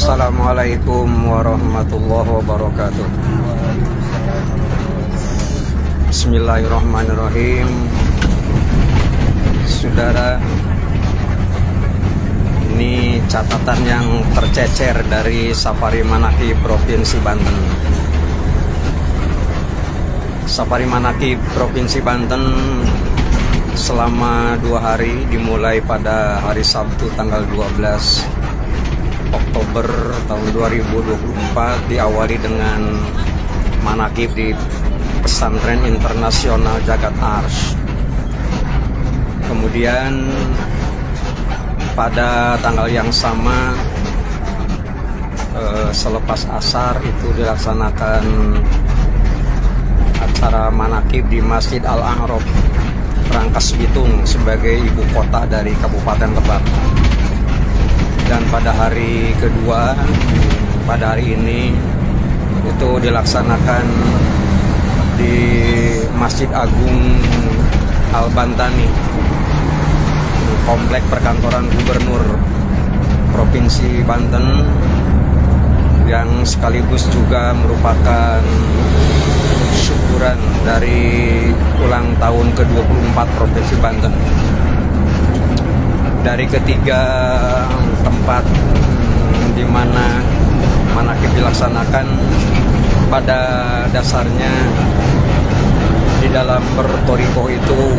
Assalamualaikum warahmatullahi wabarakatuh. Bismillahirrahmanirrahim. Saudara, ini catatan yang tercecer dari Safari Manaki Provinsi Banten. Safari Manaki Provinsi Banten selama 2 hari, dimulai pada hari Sabtu tanggal 12 Oktober tahun 2024, diawali dengan manakib di Pesantren Internasional Jagat Ars. Kemudian pada tanggal yang sama, selepas asar itu dilaksanakan acara manakib di Masjid Al-A'raf, Rangkas Bitung sebagai ibu kota dari Kabupaten Lebak. Dan pada hari kedua, pada hari ini itu dilaksanakan di Masjid Agung Al-Bantani, komplek perkantoran Gubernur Provinsi Banten, yang sekaligus juga merupakan syukuran dari ulang tahun ke-24 Provinsi Banten. Dari ketiga tempat di mana manakib dilaksanakan, pada dasarnya di dalam bertoriko itu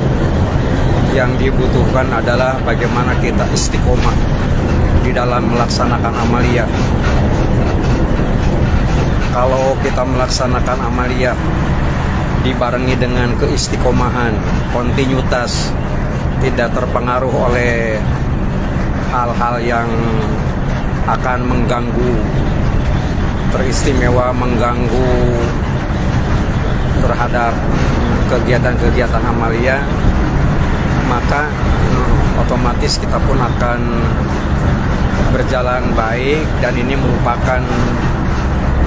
yang dibutuhkan adalah bagaimana kita istiqomah di dalam melaksanakan amaliyah. Kalau kita melaksanakan amaliyah dibarengi dengan keistiqomahan, kontinuitas, tidak terpengaruh oleh hal-hal yang akan mengganggu, teristimewa mengganggu terhadap kegiatan-kegiatan amaliyah, maka otomatis kita pun akan berjalan baik. Dan ini merupakan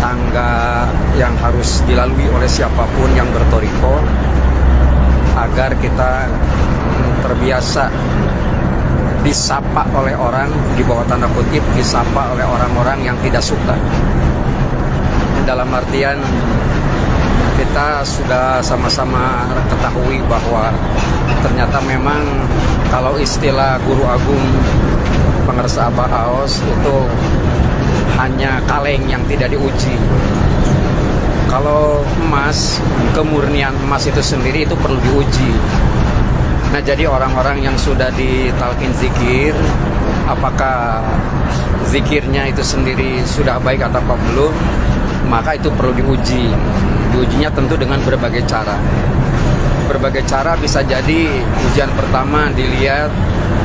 tangga yang harus dilalui oleh siapapun yang bertoriko, agar kita terbiasa disapa oleh orang, di bawah tanda kutip disapa oleh orang-orang yang tidak suka. Dalam artian kita sudah sama-sama ketahui bahwa ternyata memang kalau istilah Guru Agung Pangarsa Abah Aos itu hanya kaleng yang tidak diuji. Kalau emas, kemurnian emas itu sendiri itu perlu diuji. Nah, jadi orang-orang yang sudah ditalkin zikir, apakah zikirnya itu sendiri sudah baik atau belum, maka itu perlu diuji. Diujinya tentu dengan berbagai cara. Berbagai cara bisa jadi ujian pertama dilihat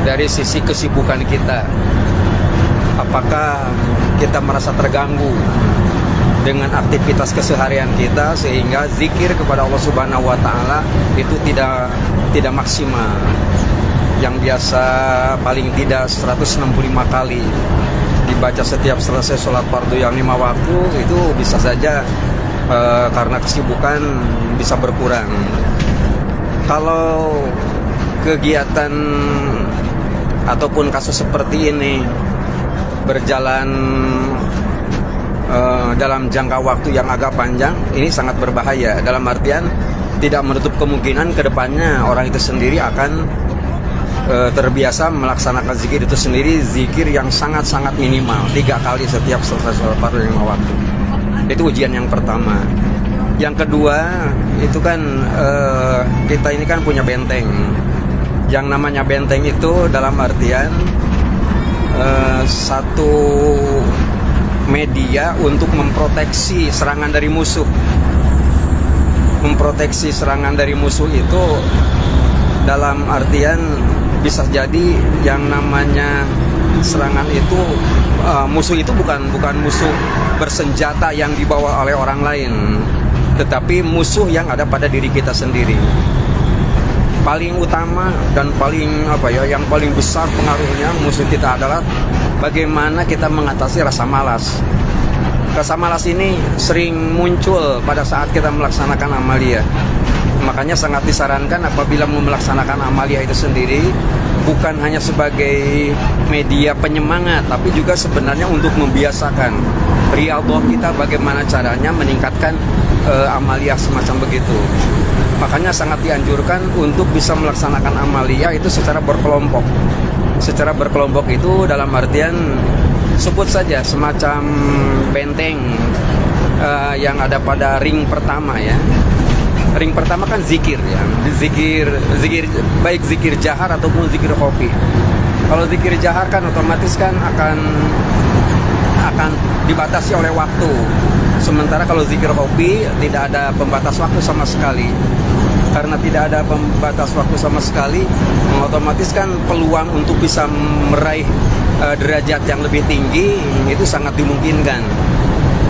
dari sisi kesibukan kita. Apakah kita merasa terganggu dengan aktivitas keseharian kita sehingga zikir kepada Allah Subhanahu wa taala itu tidak maksimal. Yang biasa paling tidak 165 kali dibaca setiap selesai sholat fardu yang 5 waktu, itu bisa saja karena kesibukan bisa berkurang. Kalau kegiatan ataupun kasus seperti ini berjalan dalam jangka waktu yang agak panjang, ini sangat berbahaya. Dalam artian tidak menutup kemungkinan kedepannya orang itu sendiri akan terbiasa melaksanakan zikir itu sendiri, zikir yang sangat-sangat minimal 3 kali setiap selesai sholat fardu 5 waktu. Itu ujian yang pertama. Yang kedua, itu kan kita ini kan punya benteng. Yang namanya benteng itu dalam artian satu media untuk memproteksi serangan dari musuh. Memproteksi serangan dari musuh itu dalam artian bisa jadi yang namanya serangan itu musuh itu bukan musuh bersenjata yang dibawa oleh orang lain, tetapi musuh yang ada pada diri kita sendiri. Paling utama dan yang paling besar pengaruhnya musuh kita adalah bagaimana kita mengatasi rasa malas. Rasa malas ini sering muncul pada saat kita melaksanakan amaliyah. Makanya sangat disarankan apabila mau melaksanakan amaliyah itu sendiri, bukan hanya sebagai media penyemangat, tapi juga sebenarnya untuk membiasakan riyadhah kita bagaimana caranya meningkatkan amaliyah semacam begitu. Makanya sangat dianjurkan untuk bisa melaksanakan amaliyah itu secara berkelompok. Secara berkelompok itu dalam artian sebut saja semacam benteng yang ada pada ring pertama ya. Ring pertama kan zikir ya, zikir baik zikir jahar ataupun zikir khafi. Kalau zikir jahar kan otomatis kan akan dibatasi oleh waktu. Sementara kalau zikir khafi tidak ada pembatas waktu sama sekali. Karena tidak ada pembatas waktu sama sekali, otomatis kan peluang untuk bisa meraih derajat yang lebih tinggi itu sangat dimungkinkan.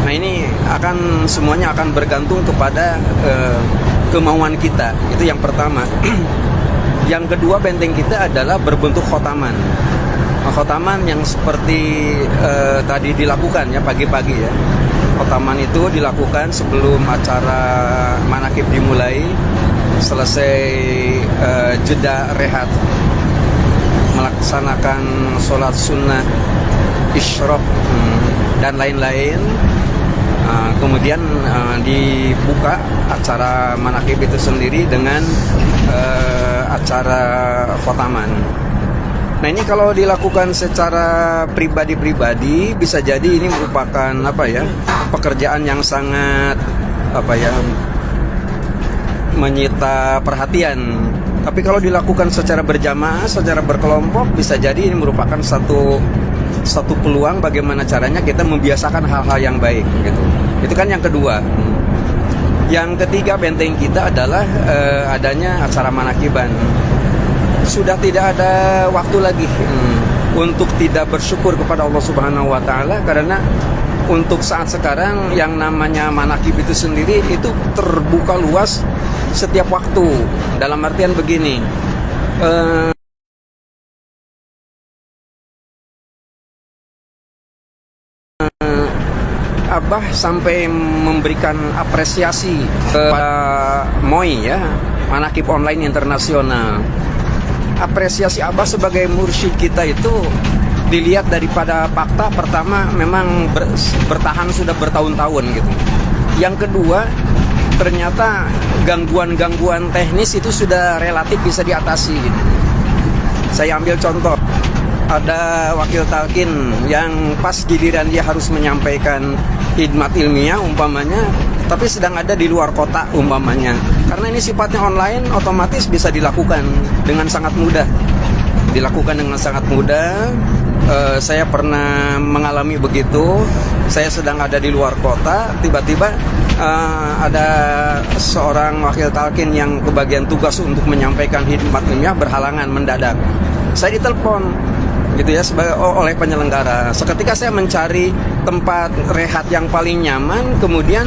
Nah ini semuanya akan bergantung kepada kemauan kita. Itu yang pertama. Yang kedua, benteng kita adalah berbentuk khotaman. Khotaman yang seperti tadi dilakukan ya pagi-pagi ya. Khotaman itu dilakukan sebelum acara manakib dimulai, selesai jeda rehat, melaksanakan sholat sunnah, isyraq dan lain-lain. Kemudian dibuka acara manakib itu sendiri dengan acara khotaman. Nah ini kalau dilakukan secara pribadi-pribadi bisa jadi ini merupakan pekerjaan yang sangat menyita perhatian. Tapi kalau dilakukan secara berjamaah, secara berkelompok, bisa jadi ini merupakan satu peluang bagaimana caranya kita membiasakan hal-hal yang baik gitu. Itu kan yang kedua. Yang ketiga, benteng kita adalah adanya acara manakiban. Sudah tidak ada waktu lagi untuk tidak bersyukur kepada Allah Subhanahu wa taala, karena untuk saat sekarang yang namanya manakib itu sendiri itu terbuka luas setiap waktu. Dalam artian begini, Abah sampai memberikan apresiasi kepada MOI ya, Manakib Online Internasional. Apresiasi Abah sebagai mursyid kita itu dilihat daripada fakta pertama memang bertahan sudah bertahun-tahun gitu. Yang kedua, ternyata gangguan-gangguan teknis itu sudah relatif bisa diatasi gitu. Saya ambil contoh, ada wakil talqin yang pas giliran dia harus menyampaikan khidmat ilmiah umpamanya, tapi sedang ada di luar kota umpamanya. Karena ini sifatnya online, otomatis bisa dilakukan dengan sangat mudah. Saya pernah mengalami begitu. Saya sedang ada di luar kota, tiba-tiba ada seorang wakil talqin yang kebagian tugas untuk menyampaikan khidmat ilmiah berhalangan mendadak. Saya ditelepon gitu ya oleh penyelenggara. Seketika saya mencari tempat rehat yang paling nyaman, kemudian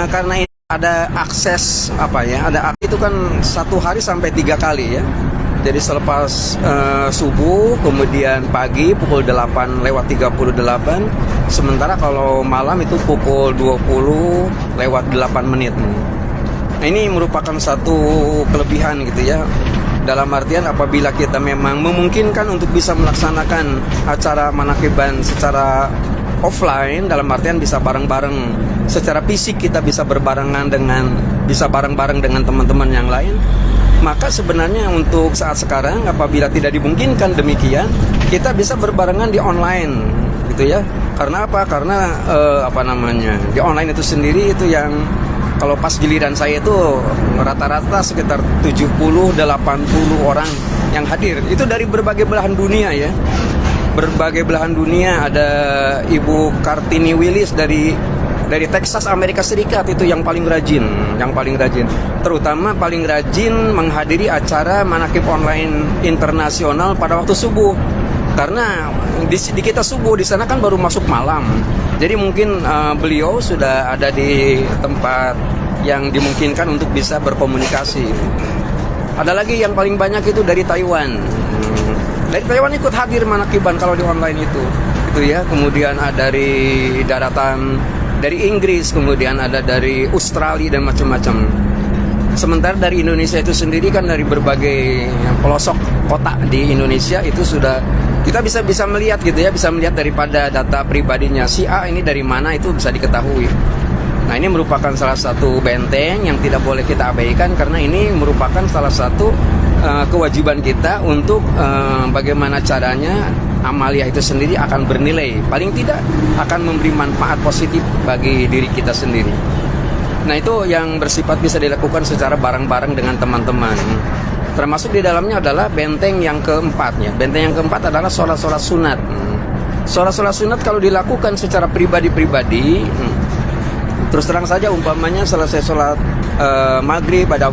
karena ini ada akses itu kan 1 hari sampai 3 kali ya. Jadi selepas subuh, kemudian pagi pukul 8:38, sementara kalau malam itu pukul 20:08. Nah, ini merupakan satu kelebihan gitu ya. Dalam artian apabila kita memang memungkinkan untuk bisa melaksanakan acara manakiban secara offline, dalam artian bisa bareng-bareng secara fisik, kita bisa bareng-bareng dengan teman-teman yang lain, maka sebenarnya untuk saat sekarang apabila tidak dimungkinkan demikian, kita bisa berbarengan di online gitu ya. Karena apa? Karena di online itu sendiri itu yang kalau pas giliran saya itu rata-rata sekitar 70-80 orang yang hadir. Itu dari berbagai belahan dunia ya. Berbagai belahan dunia. Ada Ibu Kartini Willis dari Texas, Amerika Serikat, itu yang paling rajin. Terutama paling rajin menghadiri acara manakib online internasional pada waktu subuh. Karena di kita subuh, di sana kan baru masuk malam. Jadi mungkin beliau sudah ada di tempat yang dimungkinkan untuk bisa berkomunikasi. Ada lagi yang paling banyak itu dari Taiwan. Dari Taiwan ikut hadir manakiban kalau di online itu ya. Kemudian ada dari daratan dari Inggris, kemudian ada dari Australia dan macam-macam. Sementara dari Indonesia itu sendiri kan dari berbagai pelosok kota di Indonesia itu sudah kita bisa melihat gitu ya, bisa melihat daripada data pribadinya si A ini dari mana itu bisa diketahui. Nah, ini merupakan salah satu benteng yang tidak boleh kita abaikan karena ini merupakan salah satu kewajiban kita untuk bagaimana caranya amaliyah itu sendiri akan bernilai, paling tidak akan memberi manfaat positif bagi diri kita sendiri. Nah, itu yang bersifat bisa dilakukan secara bareng-bareng dengan teman-teman. Termasuk di dalamnya adalah benteng yang keempat ya. Benteng yang keempat adalah sholat-sholat sunat. Sholat-sholat sunat kalau dilakukan secara pribadi-pribadi, terus terang saja umpamanya selesai sholat maghrib, ada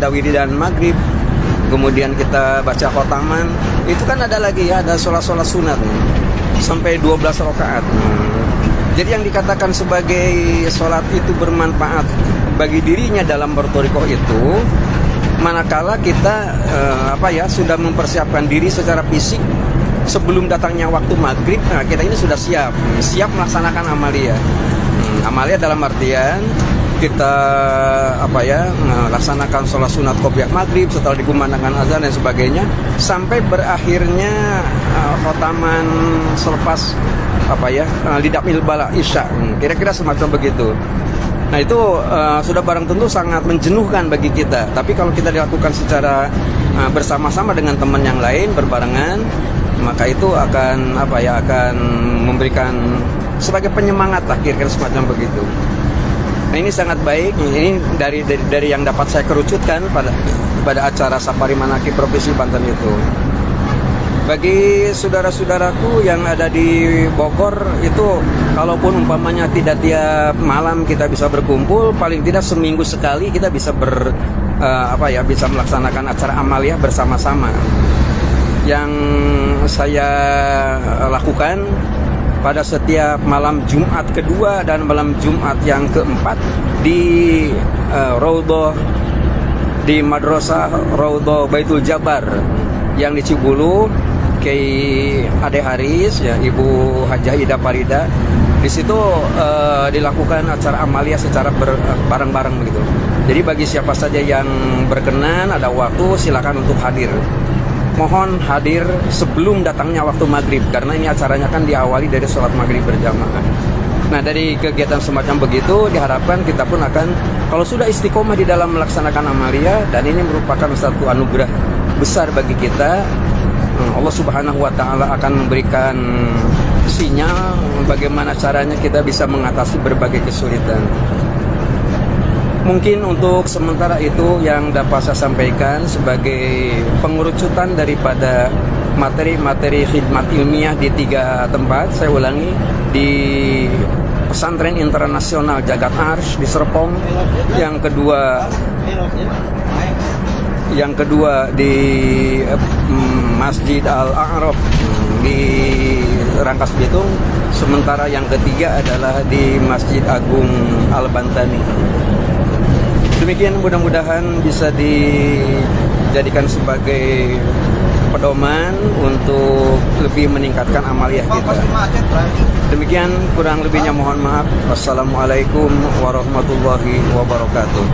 wiridan maghrib, kemudian kita baca khotaman, itu kan ada lagi ya, ada sholat-sholat sunat sampai 12 rakaat. Jadi yang dikatakan sebagai sholat itu bermanfaat bagi dirinya dalam bertorikoh itu manakala kita sudah mempersiapkan diri secara fisik sebelum datangnya waktu maghrib. Nah, kita ini sudah siap melaksanakan amaliyah. Amaliyah dalam artian kita melaksanakan sholat sunat qobliyah maghrib setelah dikumandangkan azan dan sebagainya sampai berakhirnya khotaman selepas lidapil bala isya, kira-kira semacam begitu. Nah, itu sudah barang tentu sangat menjenuhkan bagi kita. Tapi kalau kita dilakukan secara bersama-sama dengan teman yang lain berbarengan, maka itu akan memberikan sebagai penyemangat lah, kira-kira semacam begitu. Nah, ini sangat baik. Ini dari yang dapat saya kerucutkan pada acara Safari Manaqib Provinsi Banten itu. Bagi saudara-saudaraku yang ada di Bogor itu, kalaupun umpamanya tidak tiap malam kita bisa berkumpul, paling tidak seminggu sekali kita bisa bisa melaksanakan acara amaliyah bersama-sama. Yang saya lakukan pada setiap malam Jumat kedua dan malam Jumat yang keempat di Raudhah, di Madrasah Raudhah Baitul Jabar yang di Cibulu, Kiai Ade Haris ya, Ibu Hajah Ida Farida. Di situ dilakukan acara amaliyah secara bareng-bareng begitu. Jadi bagi siapa saja yang berkenan ada waktu silakan untuk hadir. Mohon hadir sebelum datangnya waktu maghrib karena ini acaranya kan diawali dari sholat maghrib berjamaah. Nah, dari kegiatan semacam begitu diharapkan kita pun akan, kalau sudah istiqomah di dalam melaksanakan amaliyah, dan ini merupakan satu anugerah besar bagi kita, Allah Subhanahu wa Ta'ala akan memberikan sinyal bagaimana caranya kita bisa mengatasi berbagai kesulitan. Mungkin untuk sementara itu yang dapat saya sampaikan sebagai pengerucutan daripada materi-materi khidmat ilmiah di 3 tempat. Saya ulangi, di Pesantren Internasional Jagat Arsh di Serpong, yang kedua di Masjid Al-A'raf di Rangkas Bitung, sementara yang ketiga adalah di Masjid Agung Al-Bantani. Demikian, mudah-mudahan bisa dijadikan sebagai pedoman untuk lebih meningkatkan amaliyah kita. Demikian, kurang lebihnya mohon maaf. Wassalamualaikum warahmatullahi wabarakatuh.